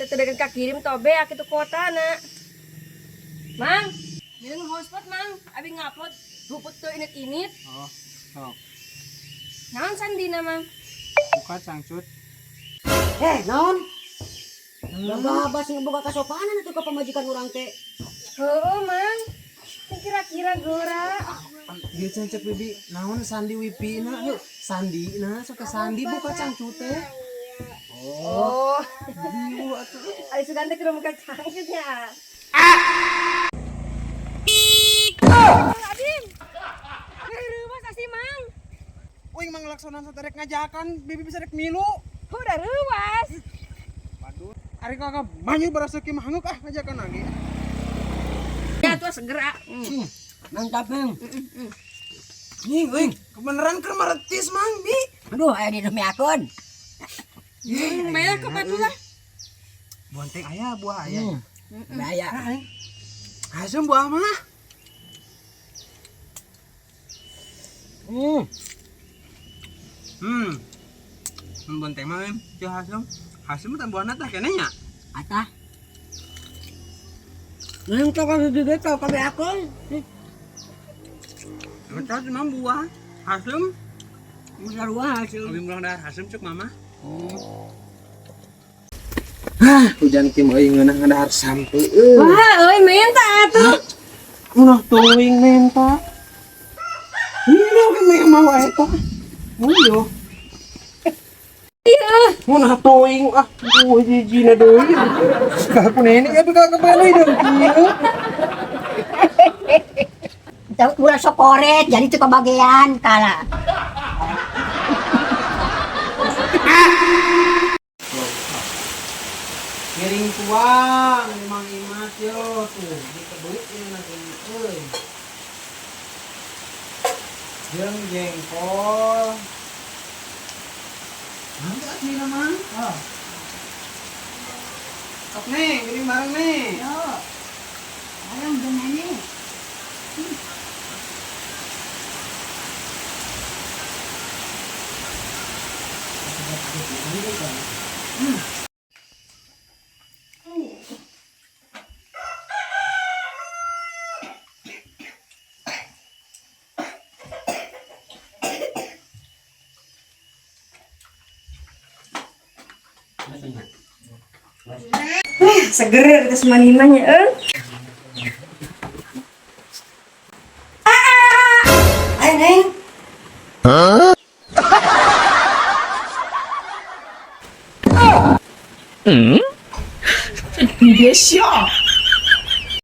tedekan kakirim tobe aki tu kota na. Mang, minum hotspot mang, abi ngupload buput tuh init-init. Oh, sok. Naon sandina mang? Buka cangcut. Naon? Gababas nga boga kasopanan atuh ka pamajikan urang teh. Oh mang, kira-kira gora. Dia cangcut bibi, naon Sandi Wipi na, yuk Sandi na, sok Sandi buka cangcut teh. Oh, Biu atuh. ada sudah ke rumah kacangnya. Adim, rumah sasi mang. Uing mang laksonan saterek ngajakan, bibi bisa rek milu. Udah ruas. Waduh, ari kakak banyu berasa ki mahanguk ngajakan lagi. Ya tuh segera. Mantap, Mang. Nih, uing, kebeneran keur maretis mang, Bi. Aduh, aya di demi akun. Banyak ke batu lah. Bonteng aya buah aya. Bahaya. Asem buah mah. Bonteng mah teu hasem. Hasem teh buahna teh keneh nya. Atah. Nang tok ka gede tok ka akun. Eta cuma buah. Hasem. Musarua hasil. Abi mulang dahar hasem cuk mama. Hujan kim euy ngeunah ngandahar sampeueun. Wah, euy minta atuh. Munah teuing menta. Ini oke mau eta. Ayo. Iya. Munah teuing hiji-hijina deui. Ka nenek atuh ka kebalik deui. Tahu ulah sokoret jadi itu kebagian kalah. Piring tuang Mang Imas yo tuh dikebeut ini nanti euy. Jeung jengkol. Mangga sih Mang. Oh. Sok nih, piring bareng nih. Yo. Ayam benani. Seger atas manimanya Ayo, Neng. Dia syok.